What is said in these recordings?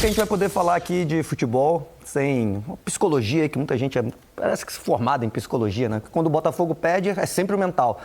que a gente vai poder falar aqui de futebol sem psicologia, que muita gente parece que é formada em psicologia, né? Quando o Botafogo perde, é sempre o mental.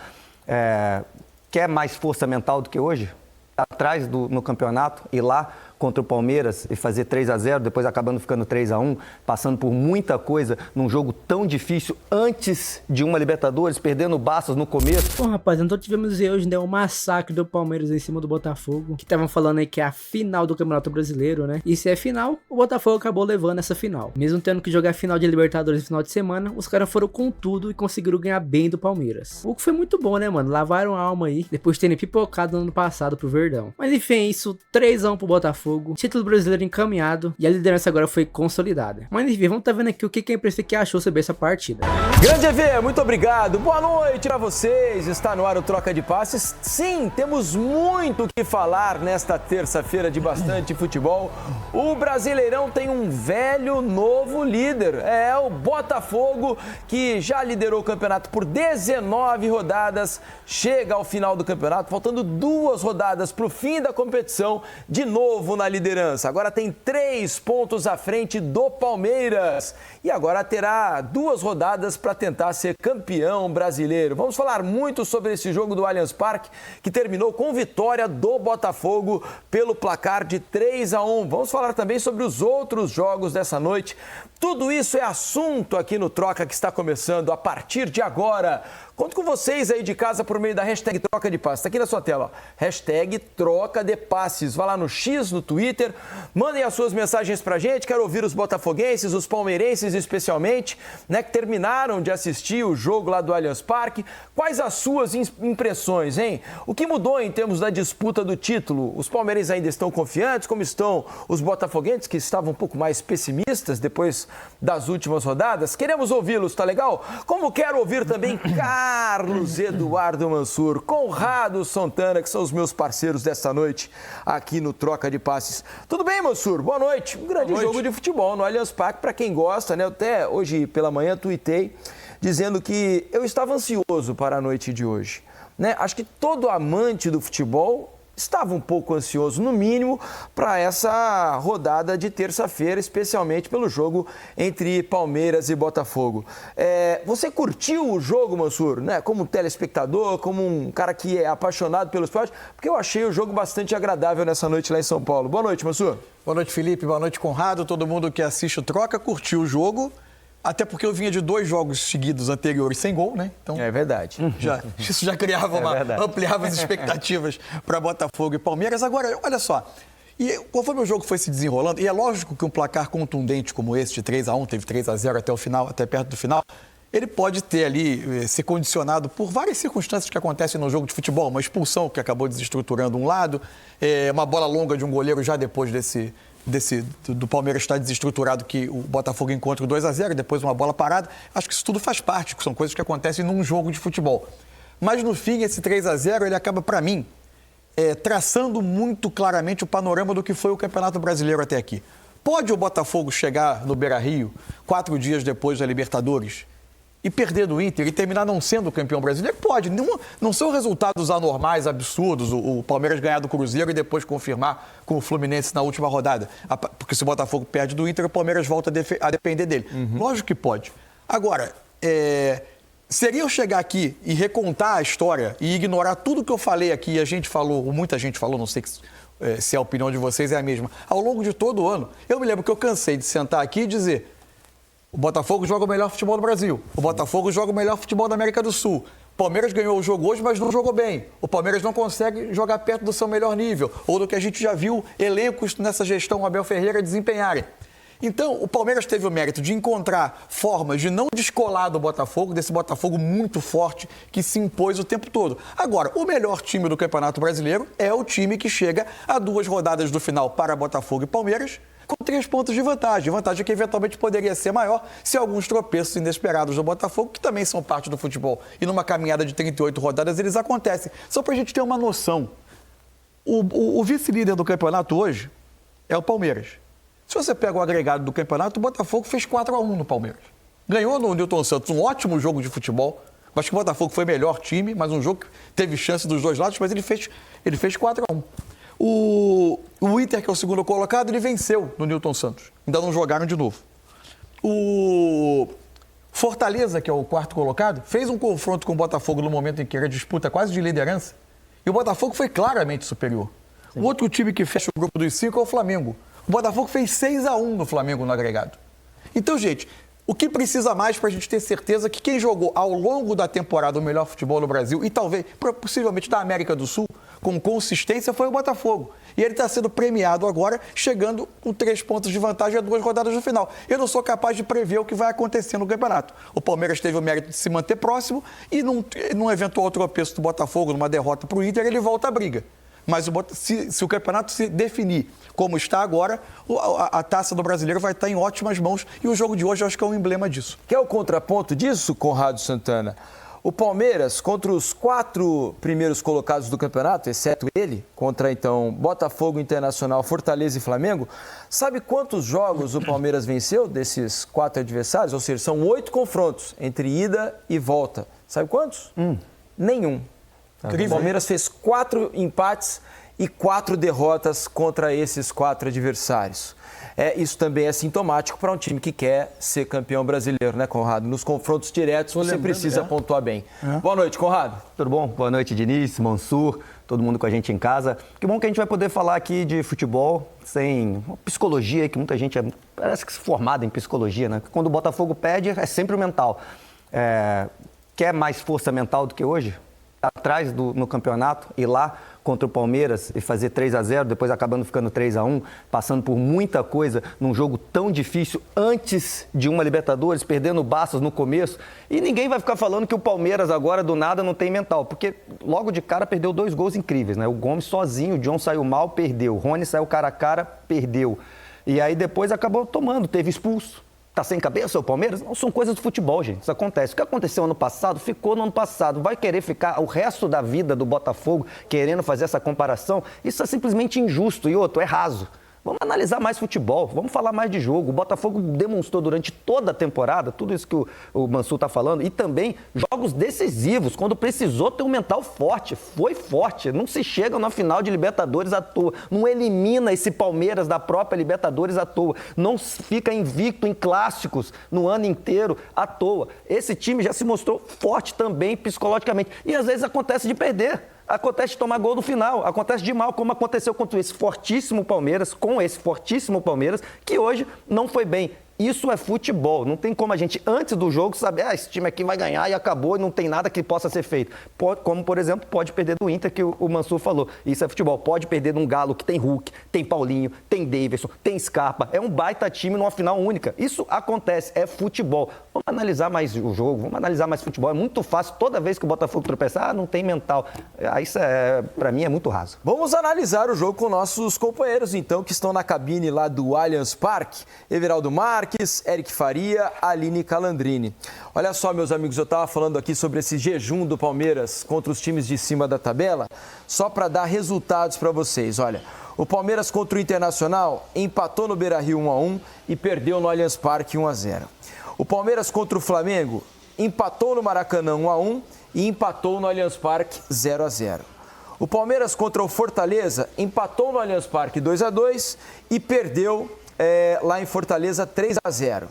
Quer mais força mental do que hoje? Atrás no campeonato, ir lá contra o Palmeiras e fazer 3-0, depois acabando ficando 3-1, passando por muita coisa num jogo tão difícil antes de uma Libertadores, perdendo Bastos no começo. Bom, rapaz, então tivemos hoje, né, um massacre do Palmeiras em cima do Botafogo, que estavam falando aí que é a final do Campeonato Brasileiro, né? E se é final, o Botafogo acabou levando essa final. Mesmo tendo que jogar a final de Libertadores no final de semana, os caras foram com tudo e conseguiram ganhar bem do Palmeiras. O que foi muito bom, né, mano? Lavaram a alma aí, depois de terem pipocado no ano passado pro Verdão. Mas enfim, é isso, 3-1 pro Botafogo. Título brasileiro encaminhado e a liderança agora foi consolidada. Mas enfim, vamos tá vendo aqui o que a imprensa que achou sobre essa partida. Grande EV, muito obrigado. Boa noite pra vocês. Está no ar o Troca de Passes. Sim, temos muito o que falar nesta terça-feira de bastante futebol. O Brasileirão tem um velho novo líder. É o Botafogo, que já liderou o campeonato por 19 rodadas. Chega ao final do campeonato, faltando 2 rodadas para o fim da competição, de novo na liderança. Agora tem 3 pontos à frente do Palmeiras e agora terá 2 rodadas para tentar ser campeão brasileiro. Vamos falar muito sobre esse jogo do Allianz Parque, que terminou com vitória do Botafogo pelo placar de 3-1. Vamos falar também sobre os outros jogos dessa noite. Tudo isso é assunto aqui no Troca, que está começando a partir de agora. Conto com vocês aí de casa por meio da hashtag Troca de Passes. Está aqui na sua tela, ó. Hashtag Troca de Passes. Vá lá no X, no Twitter, mandem as suas mensagens pra gente. Quero ouvir os botafoguenses, os palmeirenses especialmente, né, que terminaram de assistir o jogo lá do Allianz Parque. Quais as suas impressões, hein? O que mudou em termos da disputa do título? Os palmeirenses ainda estão confiantes? Como estão os botafoguenses, que estavam um pouco mais pessimistas depois das últimas rodadas? Queremos ouvi-los, tá legal? Como quero ouvir também Carlos Eduardo Mansur, Conrado Santana, que são os meus parceiros desta noite aqui no Troca de Passes. Tudo bem, Mansur? Boa noite. Um grande jogo de futebol no Allianz Parque, para quem gosta, né? Eu até hoje pela manhã tuitei dizendo que eu estava ansioso para a noite de hoje, né? Acho que todo amante do futebol estava um pouco ansioso, no mínimo, para essa rodada de terça-feira, especialmente pelo jogo entre Palmeiras e Botafogo. Você curtiu o jogo, Mansur, né? Como telespectador, como um cara que é apaixonado pelo esporte? Porque eu achei o jogo bastante agradável nessa noite lá em São Paulo. Boa noite, Mansur. Boa noite, Felipe. Boa noite, Conrado. Todo mundo que assiste o Troca curtiu o jogo. Até porque eu vinha de 2 jogos seguidos anteriores sem gol, né? Então, é verdade. Isso já criava ampliava as expectativas para Botafogo e Palmeiras. Agora, olha só, e conforme o jogo foi se desenrolando, e é lógico que um placar contundente como esse, de 3-1, teve 3-0 até o final, até perto do final, ele pode ter ali, ser condicionado por várias circunstâncias que acontecem no jogo de futebol. Uma expulsão que acabou desestruturando um lado, uma bola longa de um goleiro já depois do Palmeiras estar desestruturado, que o Botafogo encontra o 2-0, depois uma bola parada. Acho que isso tudo faz parte, são coisas que acontecem num jogo de futebol. Mas no fim, esse 3-0, ele acaba, para mim, traçando muito claramente o panorama do que foi o Campeonato Brasileiro até aqui. Pode o Botafogo chegar no Beira-Rio 4 dias depois da Libertadores e perder do Inter e terminar não sendo campeão brasileiro? Pode. Não são resultados anormais, absurdos, o Palmeiras ganhar do Cruzeiro e depois confirmar com o Fluminense na última rodada. Porque se o Botafogo perde do Inter, o Palmeiras volta a depender dele. Lógico que pode. Agora, seria eu chegar aqui e recontar a história e ignorar tudo que eu falei aqui, e a gente falou, ou muita gente falou, não sei se a opinião de vocês é a mesma, ao longo de todo o ano. Eu me lembro que eu cansei de sentar aqui e dizer: o Botafogo joga o melhor futebol do Brasil. O Botafogo joga o melhor futebol da América do Sul. O Palmeiras ganhou o jogo hoje, mas não jogou bem. O Palmeiras não consegue jogar perto do seu melhor nível, ou do que a gente já viu elencos nessa gestão Abel Ferreira desempenharem. Então, o Palmeiras teve o mérito de encontrar formas de não descolar do Botafogo, desse Botafogo muito forte que se impôs o tempo todo. Agora, o melhor time do Campeonato Brasileiro é o time que chega a 2 rodadas do final para Botafogo e Palmeiras, com 3 pontos de vantagem. Vantagem que eventualmente poderia ser maior se alguns tropeços inesperados do Botafogo, que também são parte do futebol, e numa caminhada de 38 rodadas eles acontecem. Só para a gente ter uma noção, o vice-líder do campeonato hoje é o Palmeiras. Se você pega o agregado do campeonato, o Botafogo fez 4-1 no Palmeiras. Ganhou no Newton Santos, um ótimo jogo de futebol. Acho que o Botafogo foi melhor time, mas um jogo que teve chance dos 2 lados, mas ele fez 4-1. O Inter, que é o segundo colocado, ele venceu no Newton Santos. Ainda não jogaram de novo. O Fortaleza, que é o quarto colocado, fez um confronto com o Botafogo no momento em que era disputa quase de liderança. E o Botafogo foi claramente superior. Sim. O outro time que fecha o grupo dos 5 é o Flamengo. O Botafogo fez 6-1 no Flamengo no agregado. Então, gente, o que precisa mais para a gente ter certeza que quem jogou ao longo da temporada o melhor futebol no Brasil e talvez, possivelmente da América do Sul, com consistência, foi o Botafogo. E ele está sendo premiado agora, chegando com 3 pontos de vantagem a 2 rodadas no final. Eu não sou capaz de prever o que vai acontecer no campeonato. O Palmeiras teve o mérito de se manter próximo e num eventual tropeço do Botafogo, numa derrota para o Inter, ele volta à briga. Mas se o campeonato se definir como está agora, a taça do brasileiro vai estar em ótimas mãos e o jogo de hoje eu acho que é um emblema disso. Quer o contraponto disso, Conrado Santana? O Palmeiras, contra os 4 primeiros colocados do campeonato, exceto ele, contra, então, Botafogo, Internacional, Fortaleza e Flamengo, sabe quantos jogos o Palmeiras venceu desses 4 adversários? Ou seja, são 8 confrontos entre ida e volta. Sabe quantos? Nenhum. O Palmeiras fez 4 empates e 4 derrotas contra esses 4 adversários. Isso também é sintomático para um time que quer ser campeão brasileiro, né, Conrado? Nos confrontos diretos você precisa pontuar bem. Boa noite, Conrado. Tudo bom? Boa noite, Diniz, Mansur, todo mundo com a gente em casa. Que bom que a gente vai poder falar aqui de futebol sem uma psicologia, que muita gente parece que é formada em psicologia, né? Quando o Botafogo perde, é sempre o mental. Quer mais força mental do que hoje? Atrás no campeonato, ir lá contra o Palmeiras e fazer 3-0, depois acabando ficando 3-1, passando por muita coisa num jogo tão difícil antes de uma Libertadores, perdendo Bastos no começo, e ninguém vai ficar falando que o Palmeiras agora do nada não tem mental, porque logo de cara perdeu 2 gols incríveis, né? O Gomes sozinho, o John saiu mal, perdeu, o Rony saiu cara a cara, perdeu, e aí depois acabou tomando, teve expulso. Tá sem cabeça o Palmeiras? Não, são coisas do futebol, gente. Isso acontece. O que aconteceu ano passado, ficou no ano passado. Vai querer ficar o resto da vida do Botafogo querendo fazer essa comparação? Isso é simplesmente injusto. E outro, é raso. Vamos analisar mais futebol, vamos falar mais de jogo. O Botafogo demonstrou durante toda a temporada, tudo isso que o Mansur está falando, e também jogos decisivos, quando precisou ter um mental forte, foi forte. Não se chega na final de Libertadores à toa, não elimina esse Palmeiras da própria Libertadores à toa, não fica invicto em clássicos no ano inteiro à toa. Esse time já se mostrou forte também psicologicamente, e às vezes acontece de perder. Acontece de tomar gol no final, acontece de mal, como aconteceu contra esse fortíssimo Palmeiras, que hoje não foi bem. Isso é futebol, não tem como a gente, antes do jogo, saber, esse time aqui vai ganhar e acabou e não tem nada que possa ser feito. Como, por exemplo, pode perder do Inter, que o Mansur falou. Isso é futebol. Pode perder de um Galo que tem Hulk, tem Paulinho, tem Davidson, tem Scarpa. É um baita time numa final única. Isso acontece, é futebol. Vamos analisar mais o jogo, vamos analisar mais futebol. É muito fácil, toda vez que o Botafogo tropeçar, não tem mental. Isso, pra mim, é muito raso. Vamos analisar o jogo com nossos companheiros, então, que estão na cabine lá do Allianz Parque. Everaldo Marques, Eric Faria, Aline Calandrini. Olha só, meus amigos, eu estava falando aqui sobre esse jejum do Palmeiras contra os times de cima da tabela, só para dar resultados para vocês. Olha, o Palmeiras contra o Internacional empatou no Beira-Rio 1-1 e perdeu no Allianz Parque 1-0. O Palmeiras contra o Flamengo empatou no Maracanã 1-1 e empatou no Allianz Parque 0-0. O Palmeiras contra o Fortaleza empatou no Allianz Parque 2-2 e perdeu lá em Fortaleza 3-0.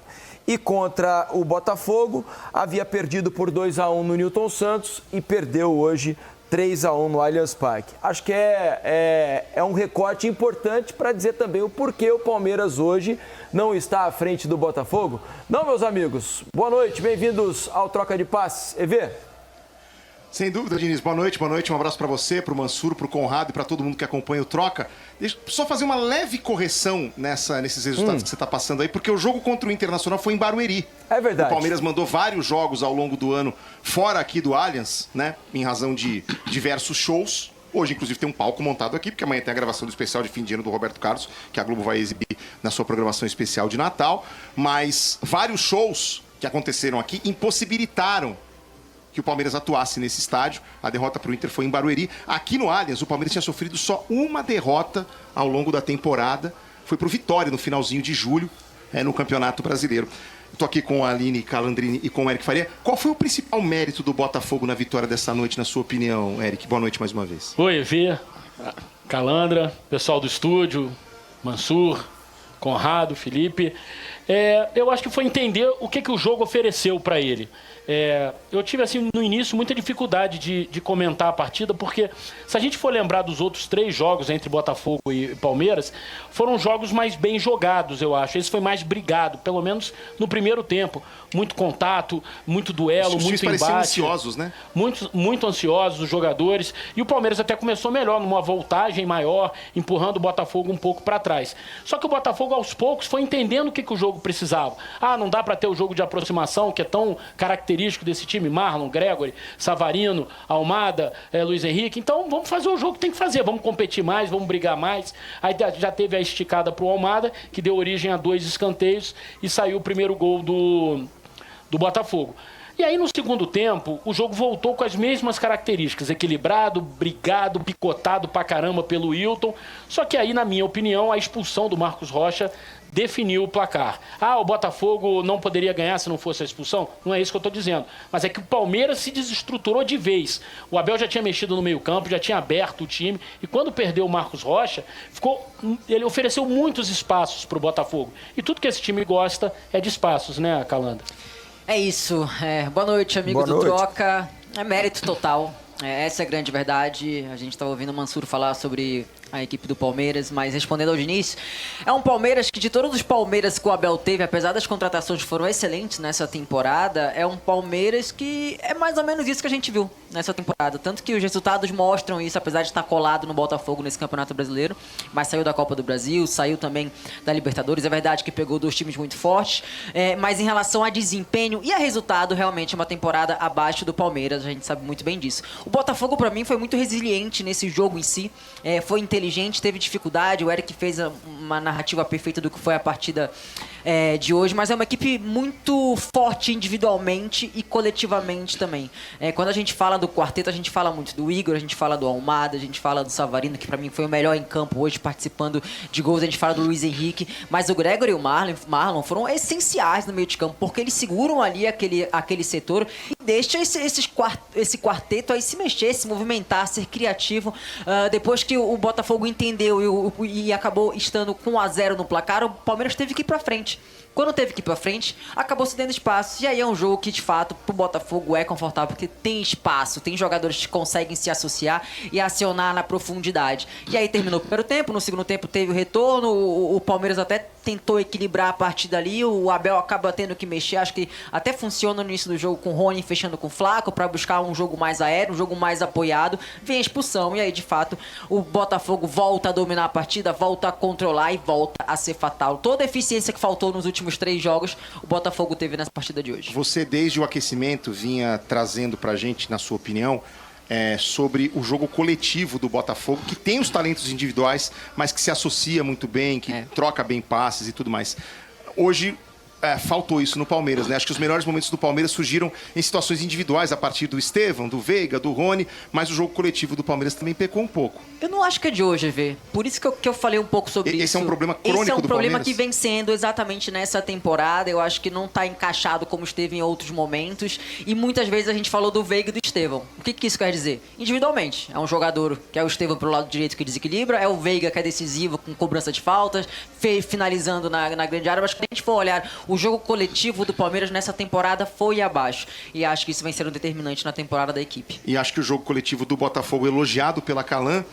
E contra o Botafogo, havia perdido por 2-1 no Newton Santos e perdeu hoje 3-1 no Allianz Parque. Acho que é um recorte importante para dizer também o porquê o Palmeiras hoje não está à frente do Botafogo. Não, meus amigos, boa noite, bem-vindos ao Troca de Passes. EV? Sem dúvida, Diniz. Boa noite. Um abraço para você, para o Mansur, para o Conrado e para todo mundo que acompanha o Troca. Deixa eu só fazer uma leve correção nesses resultados que você está passando aí, porque o jogo contra o Internacional foi em Barueri. É verdade. O Palmeiras mandou vários jogos ao longo do ano fora aqui do Allianz, né? Em razão de diversos shows. Hoje, inclusive, tem um palco montado aqui, porque amanhã tem a gravação do especial de fim de ano do Roberto Carlos, que a Globo vai exibir na sua programação especial de Natal. Mas vários shows que aconteceram aqui impossibilitaram que o Palmeiras atuasse nesse estádio. A derrota para o Inter foi em Barueri. Aqui no Allianz, o Palmeiras tinha sofrido só uma derrota ao longo da temporada. Foi para o Vitória no finalzinho de julho, no Campeonato Brasileiro. Estou aqui com a Aline Calandrini e com o Eric Faria. Qual foi o principal mérito do Botafogo na vitória dessa noite, na sua opinião, Eric? Boa noite mais uma vez. Oi, Evê. Calandra, pessoal do estúdio, Mansur, Conrado, Felipe. Eu acho que foi entender o que o jogo ofereceu para ele. Eu tive, assim, no início, muita dificuldade de comentar a partida, porque se a gente for lembrar dos outros 3 jogos entre Botafogo e Palmeiras, foram jogos mais bem jogados, eu acho. Esse foi mais brigado, pelo menos no primeiro tempo. Muito contato, muito duelo, Os muito times embate. pareciam ansiosos, né? Muito ansiosos os jogadores. E o Palmeiras até começou melhor, numa voltagem maior, empurrando o Botafogo um pouco para trás. Só que o Botafogo, aos poucos, foi entendendo o que o jogo precisava. Não dá para ter o jogo de aproximação, que é tão característico desse time, Marlon, Gregory, Savarino, Almada, Luiz Henrique. Então vamos fazer o jogo que tem que fazer, vamos competir mais, vamos brigar mais. Aí já teve a esticada pro Almada, que deu origem a 2 escanteios e saiu o primeiro gol do Botafogo. E aí, no segundo tempo, o jogo voltou com as mesmas características. Equilibrado, brigado, picotado pra caramba pelo Wilton. Só que aí, na minha opinião, a expulsão do Marcos Rocha definiu o placar. O Botafogo não poderia ganhar se não fosse a expulsão? Não é isso que eu estou dizendo. Mas é que o Palmeiras se desestruturou de vez. O Abel já tinha mexido no meio-campo, já tinha aberto o time. E quando perdeu o Marcos Rocha, ele ofereceu muitos espaços para o Botafogo. E tudo que esse time gosta é de espaços, né, Calandra? É isso. Boa noite, amigo do Troca. É mérito total. Essa é a grande verdade. A gente estava ouvindo o Mansur falar sobre a equipe do Palmeiras, mas respondendo ao Diniz, é um Palmeiras que, de todos os Palmeiras que o Abel teve, apesar das contratações que foram excelentes nessa temporada, é um Palmeiras que é mais ou menos isso que a gente viu nessa temporada. Tanto que os resultados mostram isso, apesar de estar colado no Botafogo nesse Campeonato Brasileiro, mas saiu da Copa do Brasil, saiu também da Libertadores. É verdade que pegou 2 times muito fortes, mas em relação a desempenho e a resultado, realmente é uma temporada abaixo do Palmeiras, a gente sabe muito bem disso. O Botafogo, pra mim, foi muito resiliente nesse jogo em si, foi inteligente, teve dificuldade, o Eric fez uma narrativa perfeita do que foi a partida de hoje, mas é uma equipe muito forte individualmente e coletivamente também. Quando a gente fala do quarteto, a gente fala muito do Igor, a gente fala do Almada, a gente fala do Savarino, que pra mim foi o melhor em campo hoje, participando de gols, a gente fala do Luiz Henrique, mas o Gregory e o Marlon foram essenciais no meio de campo, porque eles seguram ali aquele setor e deixam esse quarteto aí se mexer, se movimentar, ser criativo. Depois que o Botafogo entendeu e acabou estando com 1-0 no placar, o Palmeiras teve que ir pra frente. Quando teve que ir pra frente, acabou cedendo espaço. E aí é um jogo que, de fato, pro Botafogo é confortável, porque tem espaço, tem jogadores que conseguem se associar e acionar na profundidade. E aí terminou o primeiro tempo, no segundo tempo teve o retorno, o Palmeiras até tentou equilibrar a partida ali, o Abel acaba tendo que mexer, acho que até funciona no início do jogo com o Rony fechando com o Flaco, pra buscar um jogo mais aéreo, um jogo mais apoiado, vem a expulsão, e aí, de fato, o Botafogo volta a dominar a partida, volta a controlar e volta a ser fatal. Toda a eficiência que faltou nos últimos 3 jogos, o Botafogo teve nessa partida de hoje. Você, desde o aquecimento, vinha trazendo pra gente, na sua opinião, sobre o jogo coletivo do Botafogo, que tem os talentos individuais, mas que se associa muito bem, que troca bem passes e tudo mais. Hoje, faltou isso no Palmeiras, né? Acho que os melhores momentos do Palmeiras surgiram em situações individuais, a partir do Estevão, do Veiga, do Rony, mas o jogo coletivo do Palmeiras também pecou um pouco. Eu não acho que é de hoje, Vê. Por isso que eu falei um pouco sobre isso. Esse é um problema crônico do Palmeiras? Esse é um problema que vem sendo exatamente nessa temporada. Eu acho que não está encaixado como esteve em outros momentos. E muitas vezes a gente falou do Veiga e do Estevão. O que isso quer dizer? Individualmente. É um jogador que é o Estevão pro lado direito que desequilibra, é o Veiga que é decisivo com cobrança de faltas, finalizando na grande área. Mas quando a gente for olhar o jogo coletivo do Palmeiras nessa temporada foi abaixo. E acho que isso vai ser um determinante na temporada da equipe. E acho que o jogo coletivo do Botafogo, elogiado pela Calan,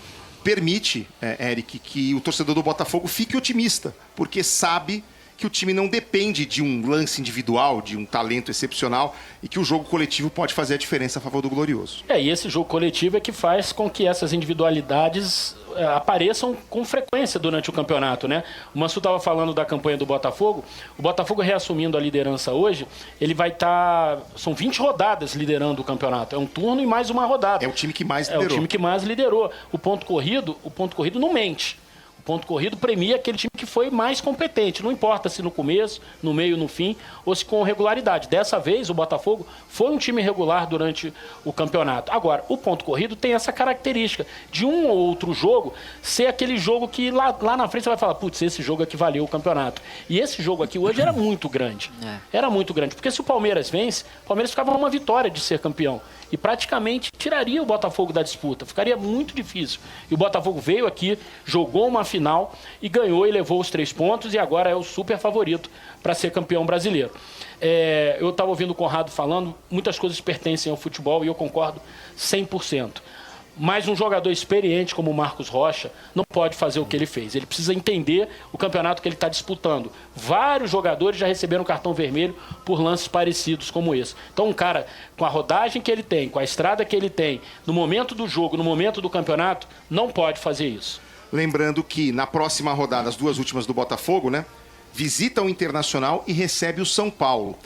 permite, Eric, que o torcedor do Botafogo fique otimista, porque sabe que o time não depende de um lance individual, de um talento excepcional, e que o jogo coletivo pode fazer a diferença a favor do Glorioso. E esse jogo coletivo é que faz com que essas individualidades apareçam com frequência durante o campeonato, né? O Mansur estava falando da campanha do Botafogo. O Botafogo, reassumindo a liderança hoje, ele vai estar... São 20 rodadas liderando o campeonato. É um turno e mais uma rodada. É o time que mais liderou. É o time que mais liderou. O ponto corrido não mente. Ponto corrido premia aquele time que foi mais competente. Não importa se no começo, no meio, no fim, ou se com regularidade. Dessa vez, o Botafogo foi um time regular durante o campeonato. Agora, o ponto corrido tem essa característica de um ou outro jogo ser aquele jogo que lá na frente você vai falar, putz, esse jogo aqui valeu o campeonato. E esse jogo aqui hoje era muito grande. Era muito grande. Porque se o Palmeiras vence, o Palmeiras ficava uma vitória de ser campeão. e praticamente tiraria o Botafogo da disputa. Ficaria muito difícil. E o Botafogo veio aqui, jogou uma final e ganhou e levou os 3 pontos e agora é o super favorito para ser campeão brasileiro. Eu estava ouvindo o Conrado falando, muitas coisas pertencem ao futebol e eu concordo 100%. Mas um jogador experiente como o Marcos Rocha não pode fazer o que ele fez. Ele precisa entender o campeonato que ele está disputando. Vários jogadores já receberam cartão vermelho por lances parecidos como esse. Então um cara com a rodagem que ele tem, com a estrada que ele tem, no momento do jogo, no momento do campeonato, não pode fazer isso. Lembrando que na próxima rodada, as 2 últimas do Botafogo, né? Visita o Internacional e recebe o São Paulo.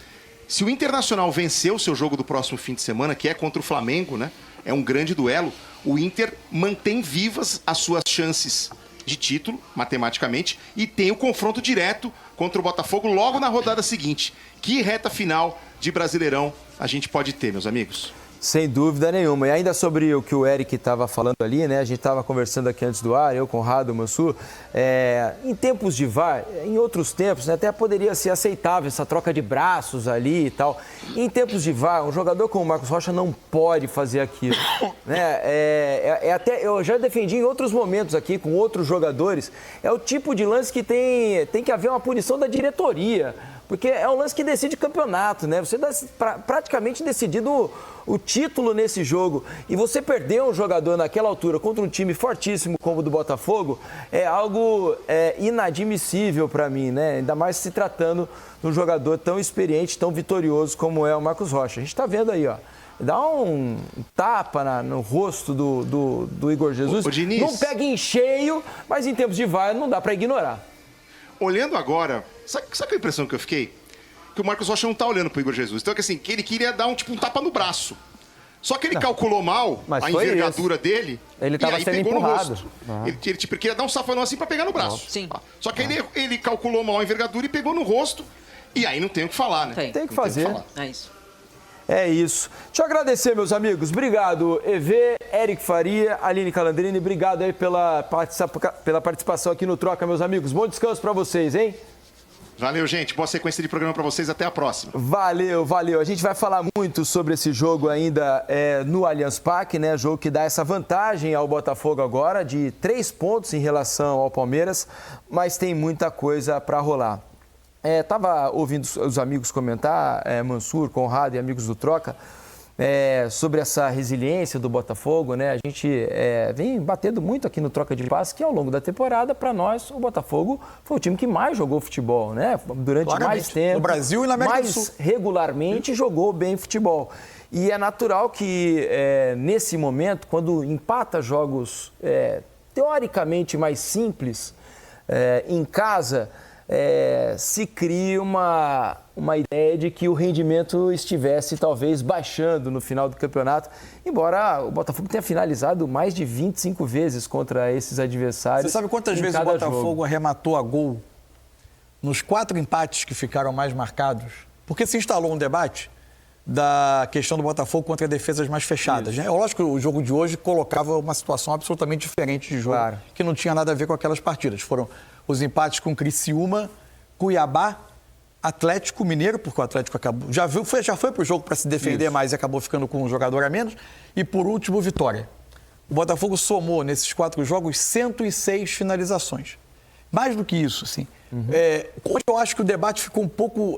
Se o Internacional vencer o seu jogo do próximo fim de semana, que é contra o Flamengo, né? É um grande duelo. O Inter mantém vivas as suas chances de título, matematicamente, e tem o confronto direto contra o Botafogo logo na rodada seguinte. Que reta final de Brasileirão a gente pode ter, meus amigos? Sem dúvida nenhuma. E ainda sobre o que o Eric estava falando ali, né? A gente estava conversando aqui antes do ar, eu, Conrado, Mansur. Em tempos de VAR, em outros tempos, né, até poderia ser aceitável essa troca de braços ali e tal. Em tempos de VAR, um jogador como o Marcos Rocha não pode fazer aquilo. Né? Até, eu já defendi em outros momentos aqui com outros jogadores. É o tipo de lance que tem que haver uma punição da diretoria. Porque é um lance que decide campeonato, né? Você dá praticamente decidido o título nesse jogo. E você perder um jogador naquela altura contra um time fortíssimo como o do Botafogo é algo inadmissível para mim, né? Ainda mais se tratando de um jogador tão experiente, tão vitorioso como é o Marcos Rocha. A gente está vendo aí, ó. Dá um tapa no rosto do Igor Jesus. Ô, Diniz. Não pega em cheio, mas em tempos de VAR não dá para ignorar. Olhando agora, sabe a impressão que eu fiquei? Que o Marcos Rocha não tá olhando pro Igor Jesus. Então, que ele queria dar um tapa no braço. Só que ele calculou mal a envergadura dele. Ele estava sendo pegou empurrado. No rosto. Ele queria dar um safanão assim pra pegar no braço. Sim. Só que ele calculou mal a envergadura e pegou no rosto. E aí não tem o que falar, né? Tem que fazer. É isso. É isso. Deixa eu agradecer, meus amigos. Obrigado, EV, Eric Faria, Aline Calandrini. Obrigado aí pela participação aqui no Troca, meus amigos. Bom descanso pra vocês, hein? Valeu, gente. Boa sequência de programa pra vocês. Até a próxima. Valeu. A gente vai falar muito sobre esse jogo ainda no Allianz Parque, né? Jogo que dá essa vantagem ao Botafogo agora de 3 pontos em relação ao Palmeiras, mas tem muita coisa pra rolar. Estava ouvindo os amigos comentar, Mansur, Conrado e amigos do Troca, sobre essa resiliência do Botafogo, né? A gente vem batendo muito aqui no Troca de Passe que ao longo da temporada, para nós, o Botafogo foi o time que mais jogou futebol, né? Durante mais tempo. No Brasil e na América do Sul. Mais regularmente jogou bem futebol. E é natural que, nesse momento, quando empata jogos teoricamente mais simples em casa, se cria uma ideia de que o rendimento estivesse talvez baixando no final do campeonato, embora o Botafogo tenha finalizado mais de 25 vezes contra esses adversários. Você sabe quantas vezes o Botafogo arrematou a gol nos 4 empates que ficaram mais marcados? Porque se instalou um debate da questão do Botafogo contra defesas mais fechadas. Né? É lógico que o jogo de hoje colocava uma situação absolutamente diferente de jogo, claro, que não tinha nada a ver com aquelas partidas. Foram os empates com Criciúma, Cuiabá, Atlético Mineiro, porque o Atlético acabou, já foi para o jogo para se defender mais e acabou ficando com um jogador a menos, e por último, Vitória. O Botafogo somou nesses 4 jogos 106 finalizações. Mais do que isso, assim. Hoje eu acho que o debate ficou um pouco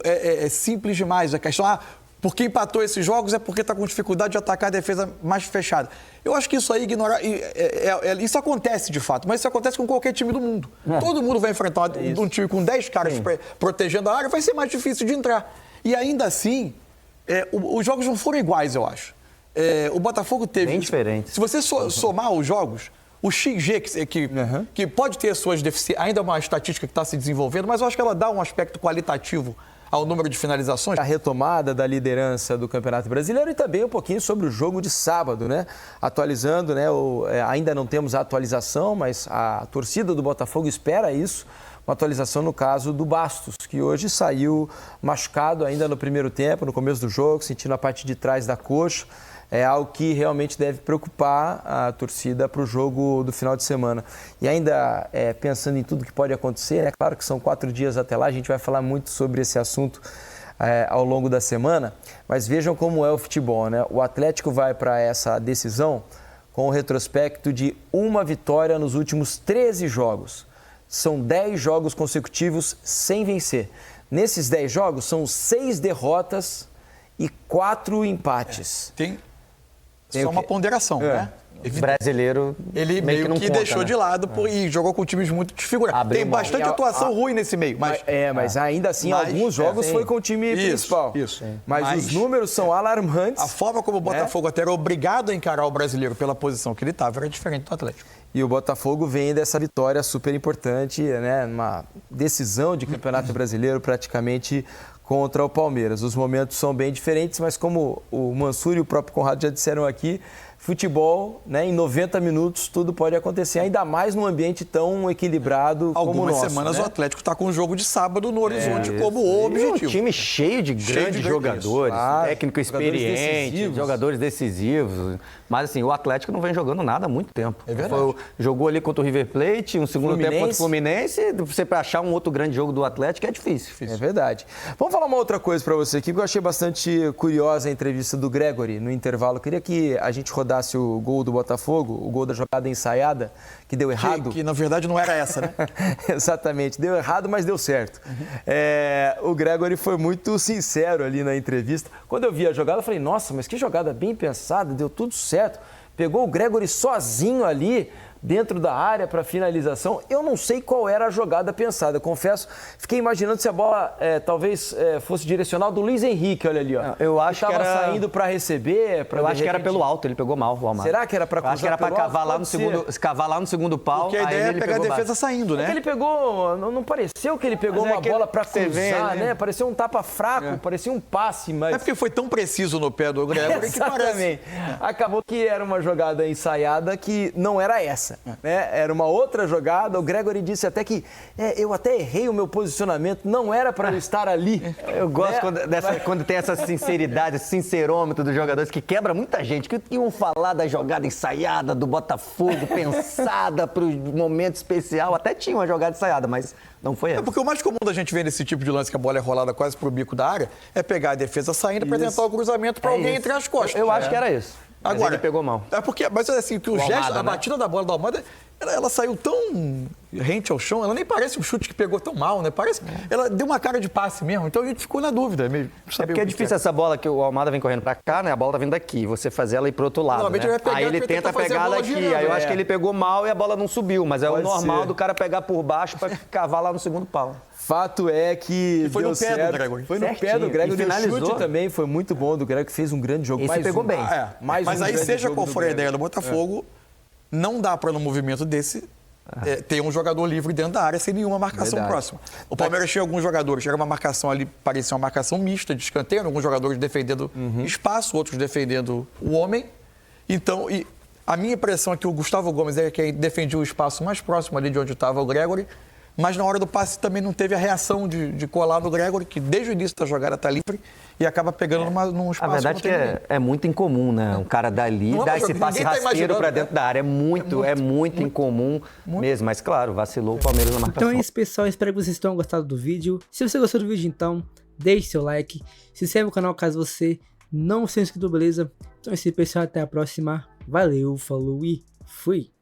simples demais. A questão, porque empatou esses jogos é porque está com dificuldade de atacar a defesa mais fechada. Eu acho que isso aí isso acontece de fato, mas isso acontece com qualquer time do mundo. Todo mundo vai enfrentar um time com 10 caras protegendo a área, vai ser mais difícil de entrar. E ainda assim, os jogos não foram iguais, eu acho. O Botafogo teve... Bem diferente. Se você somar os jogos, o XG, que pode ter suas deficiências, ainda é uma estatística que está se desenvolvendo, mas eu acho que ela dá um aspecto qualitativo ao número de finalizações. A retomada da liderança do Campeonato Brasileiro e também um pouquinho sobre o jogo de sábado, né? Atualizando, né? Ainda não temos a atualização, mas a torcida do Botafogo espera isso. Uma atualização no caso do Bastos, que hoje saiu machucado ainda no primeiro tempo, no começo do jogo, sentindo a parte de trás da coxa. É algo que realmente deve preocupar a torcida para o jogo do final de semana. E ainda pensando em tudo que pode acontecer, é claro que são 4 dias até lá, a gente vai falar muito sobre esse assunto ao longo da semana, mas vejam como é o futebol, né? O Atlético vai para essa decisão com o retrospecto de uma vitória nos últimos 13 jogos. São 10 jogos consecutivos sem vencer. Nesses 10 jogos, são 6 derrotas e 4 empates. Tem só uma ponderação, né? Brasileiro Ele meio que deixou de lado e jogou com times muito desfigurados. Tem bastante atuação ruim nesse meio. Mas ainda assim, alguns jogos foi com o time principal. Isso. Mas os números são alarmantes. A forma como o Botafogo até era obrigado a encarar o brasileiro pela posição que ele estava era diferente do Atlético. E o Botafogo vem dessa vitória super importante, né? Uma decisão de Campeonato Brasileiro praticamente contra o Palmeiras. Os momentos são bem diferentes, mas como o Mansur e o próprio Conrado já disseram aqui, futebol, né, em 90 minutos tudo pode acontecer, ainda mais num ambiente tão equilibrado como o nosso. Algumas semanas o Atlético está com um jogo de sábado no horizonte como o objetivo. Um time cheio de grandes jogadores, técnico experiente, jogadores decisivos. Mas assim, o Atlético não vem jogando nada há muito tempo. É verdade. Jogou ali contra o River Plate, um segundo tempo contra o Fluminense, você para achar um outro grande jogo do Atlético é difícil. É verdade. Vamos falar uma outra coisa para você aqui, porque eu achei bastante curiosa a entrevista do Gregory no intervalo. Eu queria que a gente rodasse o gol do Botafogo, o gol da jogada ensaiada, que deu errado. Que na verdade não era essa, né? Exatamente, deu errado, mas deu certo. O Gregory foi muito sincero ali na entrevista. Quando eu vi a jogada, eu falei, nossa, mas que jogada bem pensada, deu tudo certo. Pegou o Gregory sozinho ali, dentro da área para finalização. Eu não sei qual era a jogada pensada, confesso. Fiquei imaginando se a bola talvez fosse direcional do Luiz Henrique, olha ali, ó. Eu acho que era saindo para receber. Eu acho que era pelo alto, ele pegou mal o Almada. Será que era para cruzar? Acho que era para cavar lá no segundo pau. Porque a ideia é pegar a defesa saindo, né? Ele pegou, não pareceu que ele pegou uma bola para cruzar, né? Pareceu um tapa fraco, parecia um passe, mas... É porque foi tão preciso no pé do Gregory que parece. Acabou que era uma jogada ensaiada que não era essa. Né? Era uma outra jogada. O Gregory disse até que eu até errei o meu posicionamento, não era para eu estar ali. Eu gosto quando tem essa sinceridade, esse sincerômetro dos jogadores que quebra muita gente, que iam falar da jogada ensaiada do Botafogo, pensada para o momento especial. Até tinha uma jogada ensaiada, mas não foi essa. Porque o mais comum da gente ver nesse tipo de lance que a bola é rolada quase pro bico da área é pegar a defesa saindo para tentar o cruzamento para alguém entre as costas. Eu acho que era isso. Mas agora, ele pegou mal. Mas assim, que o gesto, Almada, a batida da bola do Almada, ela saiu tão rente ao chão, ela nem parece um chute que pegou tão mal, né? Parece, ela deu uma cara de passe mesmo, então a gente ficou na dúvida mesmo. Porque é difícil essa bola que o Almada vem correndo pra cá, né? A bola tá vindo daqui, você fazer ela ir pro outro lado, né? Aí ele tenta pegar ela aqui, aí eu acho que ele pegou mal e a bola não subiu, mas é o normal do cara pegar por baixo pra cavar lá no segundo pau. Fato é que foi no pé do Gregory. Foi no pé do Gregory. O chute também foi muito bom do Gregory, que fez um grande jogo. Esse pegou bem. Mas aí, seja qual for a ideia do Botafogo, não dá para, no movimento desse, ter um jogador livre dentro da área sem nenhuma marcação próxima. O Palmeiras tinha alguns jogadores, era uma marcação ali, parecia uma marcação mista de escanteio, alguns jogadores defendendo espaço, outros defendendo o homem. Então, a minha impressão é que o Gustavo Gomes é quem defendia o espaço mais próximo ali de onde estava o Gregory. Mas na hora do passe também não teve a reação de colar no Gregory, que desde o início da jogada está livre e acaba pegando num espaço. A verdade é que é muito incomum, né? Um cara dali dar esse passe rasteiro para dentro da área. É muito incomum mesmo. Mas claro, vacilou o Palmeiras na marcação. Então é isso, pessoal. Espero que vocês tenham gostado do vídeo. Se você gostou do vídeo, então, deixe seu like. Se inscreve no canal caso você não seja inscrito, beleza? Então é isso, pessoal. Até a próxima. Valeu, falou e fui!